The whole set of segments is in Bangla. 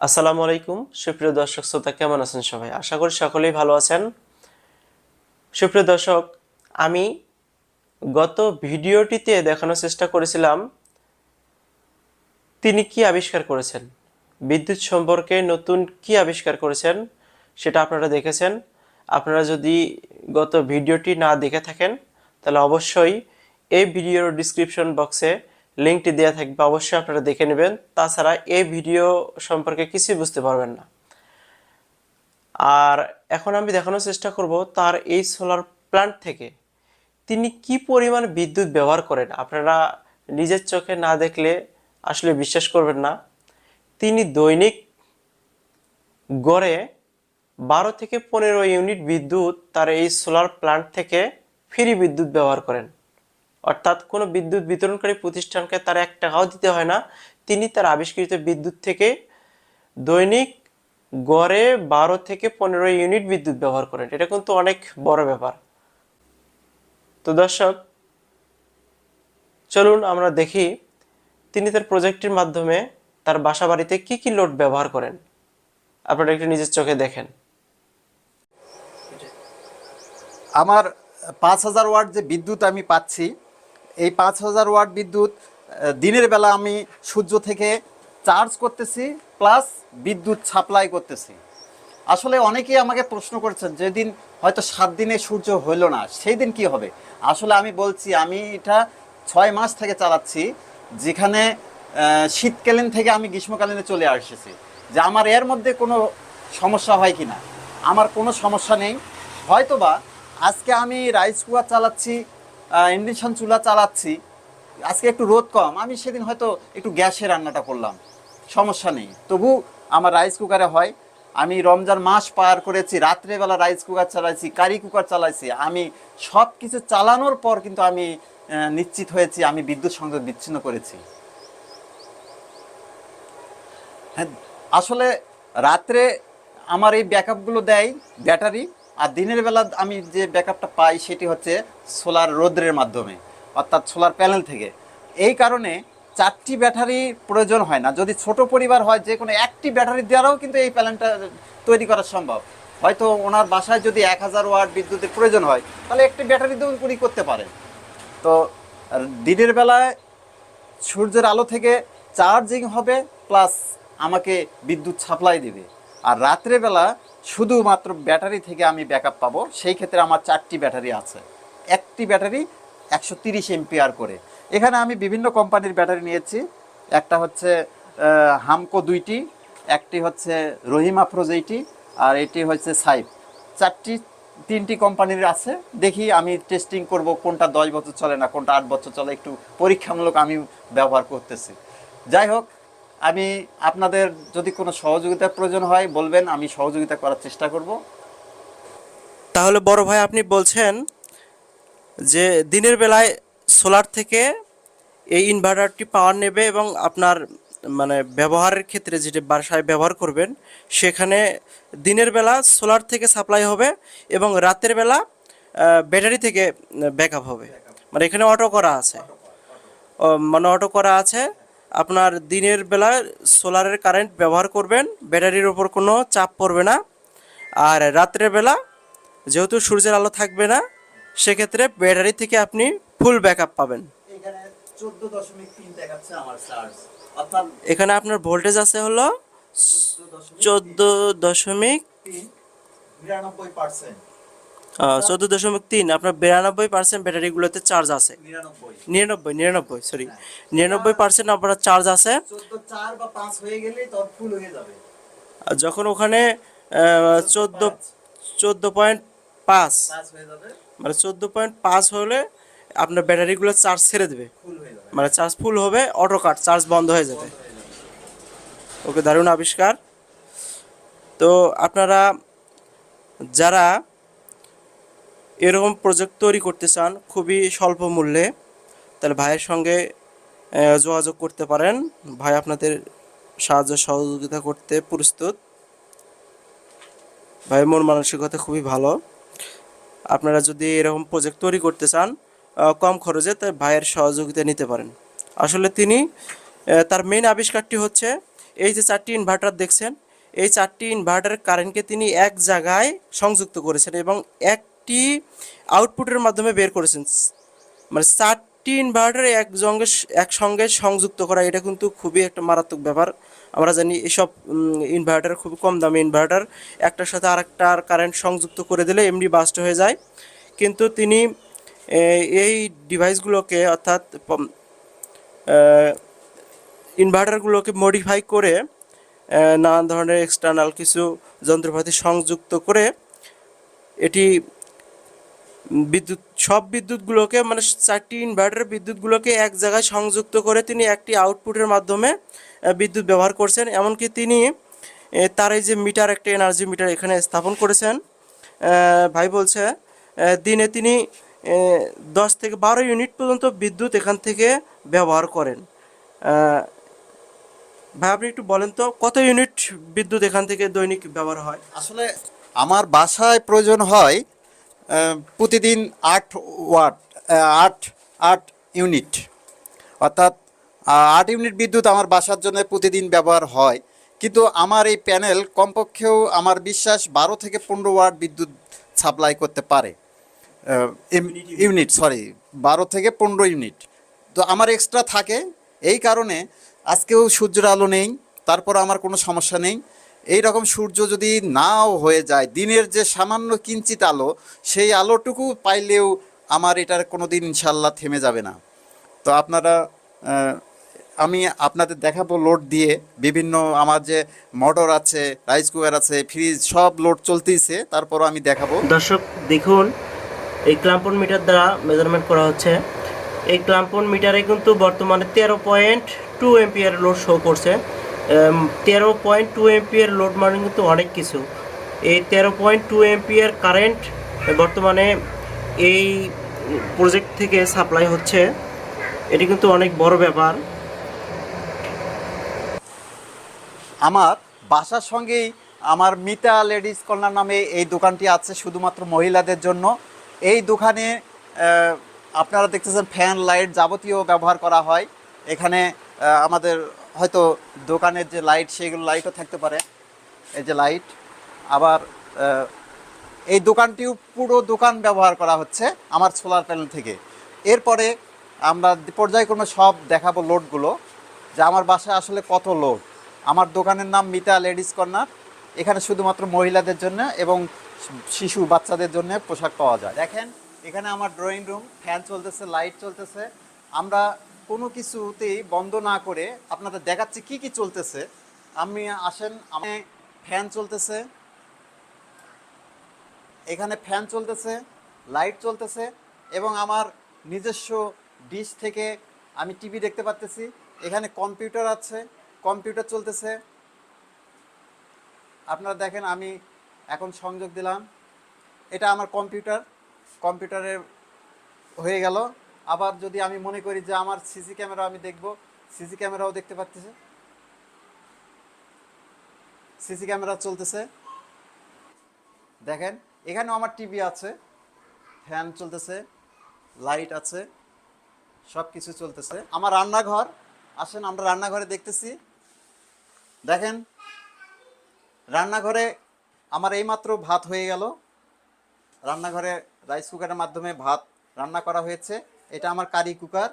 আসসালামু আলাইকুম সুপ্রিয় দর্শক শ্রোতা, কেমন আছেন সবাই? আশা করি সকলেই ভালো আছেন। সুপ্রিয় দর্শক, আমি গত ভিডিওটিতে দেখানোর চেষ্টা করেছিলাম তিনি কি আবিষ্কার করেছেন, বিদ্যুৎ সম্পর্কে নতুন কি আবিষ্কার করেছেন সেটা আপনারা দেখেছেন। আপনারা যদি গত ভিডিওটি না দেখে থাকেন তাহলে অবশ্যই এই ভিডিওর ডিসক্রিপশন বক্সে লিঙ্কটি দেওয়া থাকবে, অবশ্যই আপনারা দেখে নেবেন। তাছাড়া এই ভিডিও সম্পর্কে কিছুই বুঝতে পারবেন না। আর এখন আমি দেখানোর চেষ্টা করব তার এই সোলার প্ল্যান্ট থেকে তিনি কি পরিমাণ বিদ্যুৎ ব্যবহার করেন। আপনারা নিজের চোখে না দেখলে আসলে বিশ্বাস করবেন না। তিনি দৈনিক গড়ে 12 থেকে 15 ইউনিট বিদ্যুৎ তার এই সোলার প্ল্যান্ট থেকে ফ্রি বিদ্যুৎ ব্যবহার করেন। অর্থাৎ কোনো বিদ্যুৎ বিতরণকারী প্রতিষ্ঠানকে তার 1 টাকাও দিতে হয় না। তিনি তার আবিষ্কৃত বিদ্যুৎ থেকে দৈনিক গড়ে 12 থেকে 15 ইউনিট বিদ্যুৎ ব্যবহার করেন। এটা কিন্তু অনেক বড় ব্যাপার। তো দর্শক, চলুন আমরা দেখি তিনি তার প্রজেক্টের মাধ্যমে তার বাসা বাড়িতে কি কি লোড ব্যবহার করেন। আপনারা একটু নিজের চোখে দেখেন। আমার 5000 ওয়াট যে বিদ্যুৎ আমি পাচ্ছি, এই 5000 ওয়াট বিদ্যুৎ দিনের বেলা আমি সূর্য থেকে চার্জ করতেছি, প্লাস বিদ্যুৎ সাপ্লাই করতেছি। আসলে অনেকেই আমাকে প্রশ্ন করছেন, যেদিন হয়তো 7 দিনে সূর্য হইল না সেই দিন কি হবে। আসলে আমি বলছি, আমি এটা 6 মাস থেকে চালাচ্ছি, যেখানে শীতকালীন থেকে আমি গ্রীষ্মকালীনে চলে আসছি, যে আমার এর মধ্যে কোনো সমস্যা হয় কি না। আমার কোনো সমস্যা নেই। হয়তোবা আজকে আমি রাইস কুকার চালাচ্ছি, ইন্ডাকশন চুলা চালাচ্ছি, আজকে একটু রোদ কম, আমি সেদিন হয়তো একটু গ্যাসে রান্নাটা করলাম, সমস্যা নেই। তবু আমার রাইস কুকারে হয়। আমি রমজান মাস পার করেছি, রাত্রেবেলা রাইস কুকার চালাইছি, কারি কুকার চালাইছি। আমি সব কিছু চালানোর পর কিন্তু আমি নিশ্চিত হয়েছি আমি বিদ্যুৎ সংযোগ বিচ্ছিন্ন করেছি। হ্যাঁ, আসলে রাত্রে আমার এই ব্যাকআপগুলো দেয় ব্যাটারি, আর দিনের বেলা আমি যে ব্যাকআপটা পাই সেটি হচ্ছে সোলার রোদ্রের মাধ্যমে, অর্থাৎ সোলার প্যানেল থেকে। এই কারণে 4টি ব্যাটারি প্রয়োজন হয় না। যদি ছোট পরিবার হয়, যে কোনো একটি ব্যাটারি দ্বারাও কিন্তু এই প্যানেলটা তৈরি করা সম্ভব। হয়তো ওনার বাসায় যদি 1000 ওয়াট বিদ্যুতের প্রয়োজন হয়, তাহলে একটি ব্যাটারি দিয়ে উনি করতে পারেন। তো দিনের বেলায় সূর্যের আলো থেকে চার্জিং হবে, প্লাস আমাকে বিদ্যুৎ সাপ্লাই দেবে। আর রাত্রেবেলা শুধুমাত্র ব্যাটারি থেকে আমি ব্যাকআপ পাবো। সেই ক্ষেত্রে আমার 4টি ব্যাটারি আছে, একটি ব্যাটারি 130 এম্পিয়ার করে। এখানে আমি বিভিন্ন কোম্পানির ব্যাটারি নিয়েছি। একটা হচ্ছে হামকো 2টি, একটি হচ্ছে রহিমা প্রোজেইটি, আর এটি হচ্ছে সাইফ। 3টি কোম্পানির আছে। দেখি আমি টেস্টিং করব কোনটা 10 বছর চলে না কোনটা 8 বছর চলে, একটু পরীক্ষামূলক আমি ব্যবহার করতেছি। যাই হোক, আমি আপনাদের যদি কোনো সহযোগিতার প্রয়োজন হয় বলবেন, আমি সহযোগিতা করার চেষ্টা করব। তাহলে বড় ভাই, আপনি বলছেন যে দিনের বেলায় সোলার থেকে এই ইনভার্টারটি পাওয়ার নেবে এবং আপনার ব্যবহারের ক্ষেত্রে যেটা বাসায় ব্যবহার করবেন সেখানে দিনের বেলা সোলার থেকে সাপ্লাই হবে এবং রাতের বেলা ব্যাটারি থেকে ব্যাকআপ হবে। এখানে অটো করা আছে, অটো করা আছে। আপনার দিনের বেলা সোলারের কারেন্ট ব্যবহার করবেন, ব্যাটারির ওপর কোনো চাপ পড়বে না। আর রাত্রের বেলা যেহেতু সূর্যের আলো থাকবে না, সেক্ষেত্রে ব্যাটারি থেকে আপনি ফুল ব্যাকআপ পাবেন। এখানে 14.3 দেখাচ্ছে আমার চার্জ, অর্থাৎ এখানে আপনার ভোল্টেজ আছে হলো 14.3, 14.3। আপনার 92% ব্যাটারিগুলোতে চার্জ আছে। 99 সরি 99% আপনার চার্জ আছে। 14.4 বা 5 হয়ে গেলেই তখন ফুল হয়ে যাবে। যখন ওখানে 14.5 হয়ে যাবে, 14.5 হলে আপনার ব্যাটারিগুলো চার্জ ছেড়ে দেবে, ফুল হয়ে যাবে, চার্জ ফুল হবে, অটো কাট, চার্জ বন্ধ হয়ে যাবে। ওকে, দারুণ আবিষ্কার। তো আপনারা যারা এরকম প্রজেক্ট তৈরি করতে চান খুবই স্বল্প মূল্যে, তাহলে ভাইয়ের সঙ্গে যোগাযোগ করতে পারেন। ভাই আপনাদের সাহায্য সহযোগিতা করতে প্রস্তুত। ভাইয়ের মন মানসিকতা খুবই ভালো। আপনারা যদি এরকম প্রজেক্ট তৈরি করতে চান কম খরচে, তাই ভাইয়ের সহযোগিতা নিতে পারেন। আসলে তিনি তার মেইন আবিষ্কারটি হচ্ছে এই যে 4টি ইনভার্টার দেখছেন, এই 4টি ইনভার্টারের কারেন্টকে তিনি এক জায়গায় সংযুক্ত করেছেন এবং একটি আউটপুটের মাধ্যমে বের করেছেন। মানে 4টি ইনভার্টার একসঙ্গে সংযুক্ত করা, এটা কিন্তু খুবই একটা মারাত্মক ব্যাপার। আমরা জানি এসব ইনভার্টার খুব কম দামি ইনভার্টার, একটার সাথে আরেকটার কারেন্ট সংযুক্ত করে দিলে এমনি বাস্ট হয়ে যায়। কিন্তু তিনি এই ডিভাইসগুলোকে অর্থাৎ ইনভার্টারগুলোকে মডিফাই করে নানান ধরনের এক্সটার্নাল কিছু যন্ত্রপাতি সংযুক্ত করে এটি বিদ্যুৎগুলোকে, মানে 4টি ইনভার্টারের বিদ্যুৎগুলোকে এক জায়গায় সংযুক্ত করে তিনি একটি আউটপুটের মাধ্যমে বিদ্যুৎ ব্যবহার করছেন। এমনকি তিনি তার এই যে মিটার, একটা এনার্জি মিটার এখানে স্থাপন করেছেন। ভাই বলছে দিনে তিনি 10 থেকে 12 ইউনিট পর্যন্ত বিদ্যুৎ এখান থেকে ব্যবহার করেন। ভাই আপনি একটু বলেন তো কত ইউনিট বিদ্যুৎ এখান থেকে দৈনিক ব্যবহার হয়? আসলে আমার বাসায় প্রয়োজন হয় প্রতিদিন 8 ওয়াট, 8 8 ইউনিট, অর্থাৎ 8 ইউনিট বিদ্যুৎ আমার বাসার জন্য প্রতিদিন ব্যবহার হয়। কিন্তু আমার এই প্যানেল কমপক্ষেও আমার বিশ্বাস 12 থেকে 15 ওয়াট বিদ্যুৎ সাপ্লাই করতে পারে। ইউনিট, সরি, 12 থেকে 15 ইউনিট। তো আমার এক্সট্রা থাকে, এই কারণে আজকেও সূর্যের আলো নেই, তারপর আমার কোনো সমস্যা নেই। এই রকম সূর্য যদি নাও হয়ে যায়, দিনের যে সামান্য কিঞ্চিত আলো, সেই আলোটুকু পাইলেও আমার এটার কোনো দিন ইনশাল্লাহ থেমে যাবে না। তো আপনারা, আমি আপনাদের দেখাবো লোড দিয়ে বিভিন্ন আমার যে মোটর আছে, রাইস কুকার আছে, ফ্রিজ, সব লোড চলতেইছে, তারপরও আমি দেখাবো। দর্শক দেখুন, এই ক্লাম্পন মিটার দ্বারা মেজারমেন্ট করা হচ্ছে। এই ক্লাম্পন মিটারে কিন্তু বর্তমানে 13.2 এম্পিয়ার লোড শো করছে। 13.2 এম্পিয়ার লোড মানে কিন্তু অনেক কিছু। এই 13.2 এম্পিয়ার কারেন্ট বর্তমানে এই প্রজেক্ট থেকে সাপ্লাই হচ্ছে, এটি কিন্তু অনেক বড় ব্যাপার। আমার বাসার সঙ্গেই আমার মিতা লেডিস কর্নার নামে এই দোকানটি আছে, শুধুমাত্র মহিলাদের জন্য। এই দোকানে আপনারা দেখতেছেন ফ্যান, লাইট যাবতীয় ব্যবহার করা হয়। এখানে আমাদের হয়তো দোকানের যে লাইট, সেগুলো লাইটও থাকতে পারে, এই যে লাইট। আবার এই দোকানটিও পুরো দোকান ব্যবহার করা হচ্ছে আমার সোলার প্যানেল থেকে। এরপরে আমরা পর্যায়ক্রমে সব দেখাবো লোডগুলো, যে আমার বাসায় আসলে কত লোড। আমার দোকানের নাম মিতা লেডিস কর্নার। এখানে শুধুমাত্র মহিলাদের জন্য এবং শিশু বাচ্চাদের জন্য পোশাক পাওয়া যায়। দেখেন এখানে আমার ড্রয়িং রুম, ফ্যান চলতেছে, লাইট চলতেছে। আমরা কোনো কিছুতেই বন্ধ না করে আপনাদের দেখাচ্ছি কি কি চলতেছে। আমি আসেন, আমি ফ্যান চলতেছে, এখানে ফ্যান চলতেছে, লাইট চলতেছে এবং আমার নিজস্ব ডিশ থেকে আমি টিভি দেখতে পাচ্তেছি। এখানে কম্পিউটার আছে, কম্পিউটার চলতেছে। আপনারা দেখেন আমি এখন সংযোগ দিলাম, এটা আমার কম্পিউটার, কম্পিউটারে হয়ে গেল। আবার যদি আমি মনে করি যে আমার সিসি ক্যামেরা আমি দেখব, সিসি ক্যামেরাও দেখতে পাচ্তেছে, সিসি ক্যামেরা চলতেছে। দেখেন এখানেও আমার টিভি আছে, ফ্যান চলতেছে, লাইট আছে, সব কিছু চলতেছে। আমার রান্নাঘর, আসেন আমরা রান্নাঘরে দেখতেছি। দেখেন রান্নাঘরে আমার এইমাত্র ভাত হয়ে গেল, রান্নাঘরে রাইস কুকারের মাধ্যমে ভাত রান্না করা হয়েছে। এটা আমার কারি কুকার,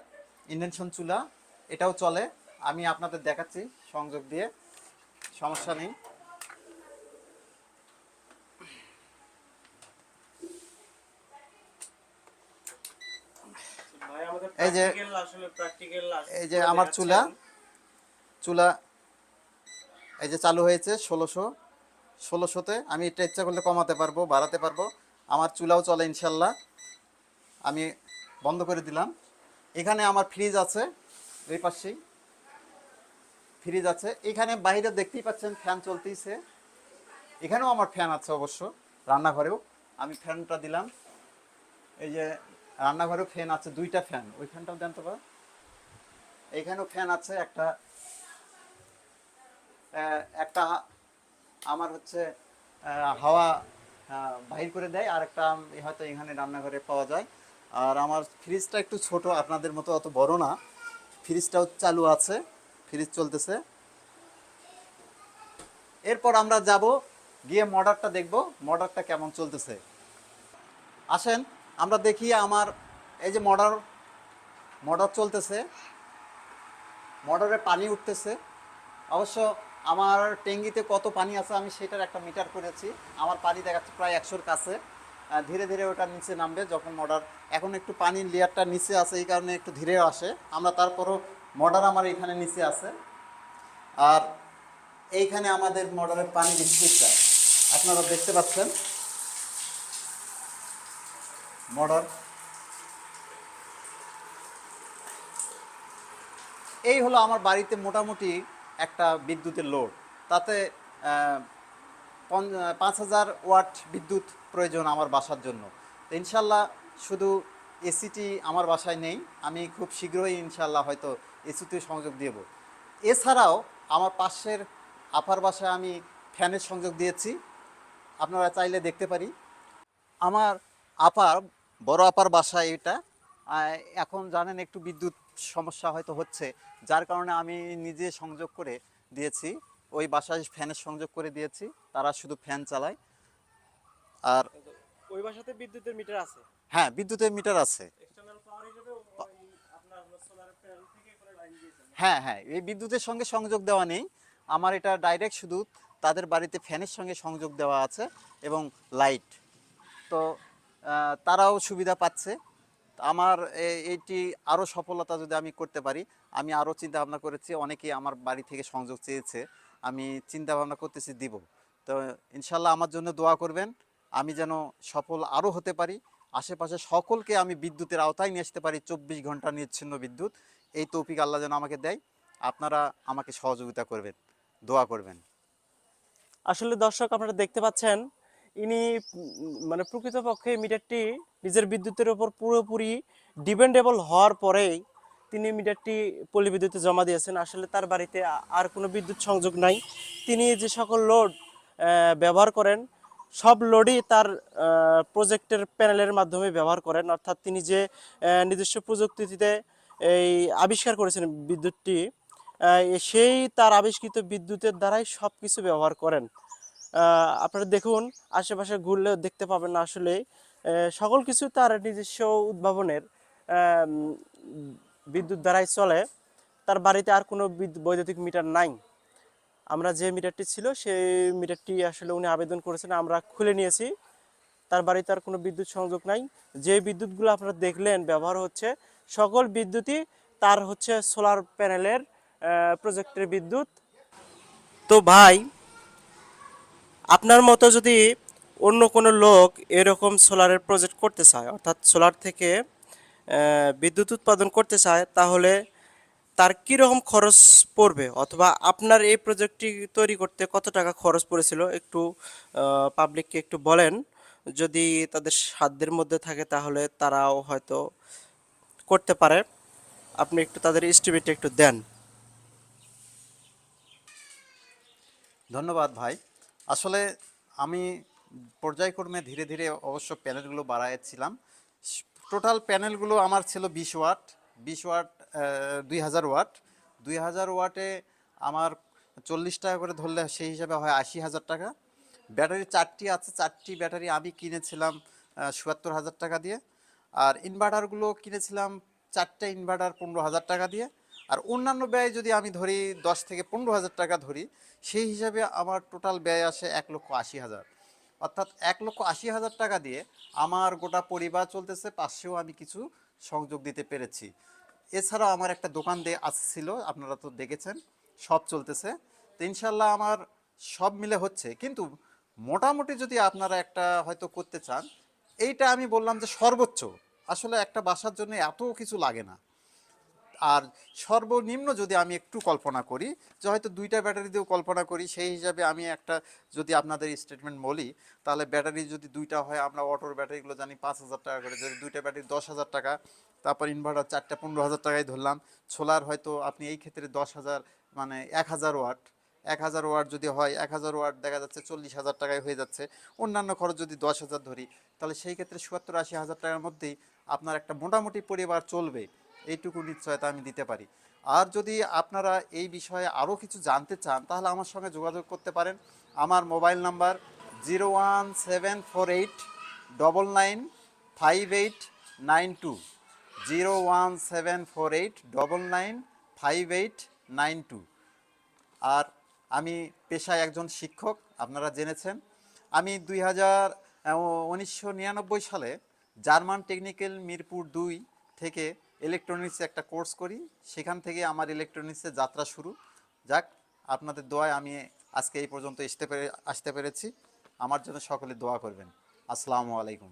ইনভেনশন চুলা, এটাও চলে। আমি আপনাদের দেখাচ্ছি সংযোগ দিয়ে, সমস্যা নেই। এই যে আমার চুলা, চুলা এই যে চালু হয়েছে 1600-তে। আমি এটা ইচ্ছা করলে কমাতে পারবো, বাড়াতে পারবো। আমার চুলাও চলে ইনশাল্লাহ। আমি বন্ধ করে দিলাম। এখানে আমার ফ্রিজ আছে, এই পাশেই ফ্রিজ আছে। এখানে বাইরে দেখতেই পাচ্ছেন ফ্যান চলতেইছে, এখানেও আমার ফ্যান আছে অবশ্য। রান্নাঘরেও আমি ফ্যানটা দিলাম, এই যে রান্নাঘরেও ফ্যান আছে, 2টা ফ্যান। ওই ফ্যানটাও দেন তো বা। এইখানেও ফ্যান আছে একটা, একটা আমার হচ্ছে হাওয়া বাহির করে দেয়, আর একটা হয়তো এখানে রান্নাঘরে পাওয়া যায়। আর আমার ফ্রিজটা একটু ছোট, আপনাদের মতো অত বড় না। ফ্রিজটাও চালু আছে, ফ্রিজ চলতেছে। এরপর আমরা যাব গিয়ে মোটরটা দেখব মোটরটা কেমন চলতেছে। আসেন আমরা দেখি আমার এই যে মোটর চলতেছে, মোটরে পানি উঠতেছে। অবশ্য আমার ট্যাঙ্কিতে কত পানি আছে আমি সেটার একটা মিটার করেছি। আমার পানি দেখাচ্ছে প্রায় 100-র কাছে। ধীরে ধীরে ওটা নিচে নামবে যখন মোটর, এখন একটু পানির লেয়ারটা নিচে আছে এই কারণে একটু ধীরে আসে। আমরা তারপরও মোটর আমার এখানে নিচে আছে, আর এইখানে আমাদের মোটরের পানি স্পিডটা আপনারা দেখতে পাচ্ছেন। মোটর এই হলো আমার বাড়িতে মোটামুটি একটা বিদ্যুতের লোড। তাতে 5000 ওয়াট বিদ্যুৎ প্রয়োজন আমার বাসার জন্য। তো ইনশাল্লাহ শুধু এসিটি আমার বাসায় নেই, আমি খুব শীঘ্রই ইনশাল্লাহ হয়তো এসিতে সংযোগ দেব। এছাড়াও আমার পাশের আপার বাসায় আমি ফ্যানের সংযোগ দিয়েছি, আপনারা চাইলে দেখতে পারি। আমার আপার বড় আপার বাসায় এটা। এখন জানেন একটু বিদ্যুৎ সমস্যা হয়তো হচ্ছে, যার কারণে আমি নিজে সংযোগ করে দিয়েছি। ওই বাসায় ফ্যানের সংযোগ করে দিয়েছি, তারা শুধু ফ্যান চালায়। আর ওই বাসাতে বিদ্যুতের মিটার আছে? হ্যাঁ, বিদ্যুতের মিটার আছে। এক্সটার্নাল পাওয়ার হিসেবে ওই আপনার সোলার প্যানেল থেকে করে লাইন দিয়েছেন? হ্যাঁ হ্যাঁ, এই বিদ্যুতের সঙ্গে সংযোগ দেওয়া নেই আমার, এটা ডাইরেক্ট শুধু তাদের বাড়িতে ফ্যানের সঙ্গে সংযোগ দেওয়া আছে এবং লাইট। তো তারাও সুবিধা পাচ্ছে। আমার এইটি আরও সফলতা যদি আমি করতে পারি, আমি আরও চিন্তা ভাবনা করেছি। অনেকেই আমার বাড়ি থেকে সংযোগ চেয়েছে, আমি চিন্তা ভাবনা করতেছি দিব। তো ইনশাল্লাহ আমার জন্য দোয়া করবেন, আমি যেন সফল আরও হতে পারি। আশেপাশে সকলকে আমি বিদ্যুতের আওতায় নিয়ে আসতে পারি, 24 ঘন্টা নিচ্ছিন্ন বিদ্যুৎ। এই তৌফিক আল্লাহ যেন আমাকে দেয়। আপনারা আমাকে সহযোগিতা করবেন, দোয়া করবেন। আসলে দর্শক আপনারা দেখতে পাচ্ছেন, ইনি মানে প্রকৃতপক্ষে মিটারটি নিজের বিদ্যুতের উপর পুরোপুরি ডিপেন্ডেবল হওয়ার পরেই তিনি মিটারটি পল্লী বিদ্যুতে জমা দিয়েছেন। আসলে তার বাড়িতে আর কোনো বিদ্যুৎ সংযোগ নাই। তিনি যে সকল লোড ব্যবহার করেন, সব লোডই তার প্রজেক্টের প্যানেলের মাধ্যমে ব্যবহার করেন। অর্থাৎ তিনি যে নিজস্ব প্রযুক্তিতে এই আবিষ্কার করেছেন বিদ্যুৎটি, সেই তার আবিষ্কৃত বিদ্যুতের দ্বারাই সব কিছু ব্যবহার করেন। আপনারা দেখুন, আশেপাশে ঘুরলেও দেখতে পাবেন না আসলে সকল কিছু তার নিজস্ব উদ্ভাবনের বিদ্যুৎ দ্বারাই চলে। তার বাড়িতে আর কোনো বৈদ্যুতিক মিটার নাই। আমরা যে মিটারটি ছিল সেই মিটারটি আসলে উনি আবেদন করেছেন, আমরা খুলে নিয়েছি। তার বাড়িতে আর কোনো বিদ্যুৎ সংযোগ নাই। যে বিদ্যুৎগুলো আপনারা দেখলেন ব্যবহার হচ্ছে, সকল বিদ্যুৎই তার হচ্ছে সোলার প্যানেলের প্রজেক্টের বিদ্যুৎ। তো ভাই, আপনার মতো যদি অন্য কোনো লোক এরকম সোলারের প্রজেক্ট করতে চায়, অর্থাৎ সোলার থেকে বিদ্যুৎ উৎপাদন করতে চায়, তাহলে তার কীরকম খরচ পড়বে, অথবা আপনার এই প্রজেক্টটি তৈরি করতে কত টাকা খরচ পড়েছিল, একটু পাবলিককে একটু বলেন। যদি তাদের সাধ্যের মধ্যে থাকে তাহলে তারাও হয়তো করতে পারে। আপনি একটু তাদের এস্টিমেট একটু দেন। ধন্যবাদ ভাই। আসলে আমি পর্যায়ক্রমে ধীরে ধীরে অবশ্য প্যানেলগুলো বাড়াচ্ছিলাম। টোটাল প্যানেলগুলো আমার ছিল 20 ওয়াট, 20 ওয়াট, 2000 ওয়াট। 2000 ওয়াটে আমার 40 টাকা করে ধরলে সেই হিসাবে হয় 80,000 টাকা। ব্যাটারি 4টি আছে, 4টি ব্যাটারি আমি কিনেছিলাম 77,000 টাকা দিয়ে। আর ইনভার্টারগুলো কিনেছিলাম 4টে ইনভার্টার 15,000 টাকা দিয়ে। আর অন্যান্য ব্যয় যদি আমি ধরি 10 থেকে 15,000 টাকা ধরি, সেই হিসাবে আমার টোটাল ব্যয় আসে 1,80,000। অর্থাৎ 1,80,000 টাকা দিয়ে আমার গোটা পরিবার চলতেছে, পাশেও আমি কিছু সংযোগ দিতে পেরেছি। এছাড়াও আমার একটা দোকান দিয়ে আসছিল, আপনারা তো দেখেছেন, সব চলতেছে। তো ইনশাল্লাহ আমার সব মিলে হচ্ছে। কিন্তু মোটামুটি যদি আপনারা একটা হয়তো করতে চান, এইটা আমি বললাম যে সর্বোচ্চ। আসলে একটা বাসার জন্য এত কিছু লাগে না। আর সর্বনিম্ন যদি আমি একটু কল্পনা করি, যে হয়তো 2টা ব্যাটারি দিয়েও কল্পনা করি, সেই হিসাবে আমি একটা যদি আপনাদের স্টেটমেন্ট বলি, তাহলে ব্যাটারি যদি 2টা হয়, আমরা অটোর ব্যাটারিগুলো জানি 5,000 টাকা করে, যদি 2টা ব্যাটারি 10,000 টাকা, তারপর ইনভার্টার 4টা 15,000 টাকায় ধরলাম। সোলার হয়তো আপনি এই ক্ষেত্রে 10,000 মানে 1,000 ওয়াট, 1,000 ওয়াট যদি হয়, 1,000 ওয়াট দেখা যাচ্ছে 40,000 টাকায় হয়ে যাচ্ছে। অন্যান্য খরচ যদি 10,000 ধরি, তাহলে সেই ক্ষেত্রে 70-80 হাজার টাকার মধ্যেই আপনার একটা মোটামুটি পরিবার চলবে, এইটুকু নিশ্চয়তা আমি দিতে পারি। আর যদি আপনারা এই বিষয়ে আরও কিছু জানতে চান তাহলে আমার সঙ্গে যোগাযোগ করতে পারেন। আমার মোবাইল নাম্বার 01748995892, 01748995892। আর আমি পেশায় একজন শিক্ষক, আপনারা জেনেছেন। আমি 1999 সালে জার্মান টেকনিক্যাল মিরপুর 2 থেকে ইলেকট্রনিক্সে একটা কোর্স করি। সেখান থেকে আমার ইলেকট্রনিক্সের যাত্রা শুরু। যাক, আপনাদের দোয়ায় আমি আজকে এই পর্যন্ত আসতে পেরেছি। আমার জন্য সকলে দোয়া করবেন। আসসালামু আলাইকুম।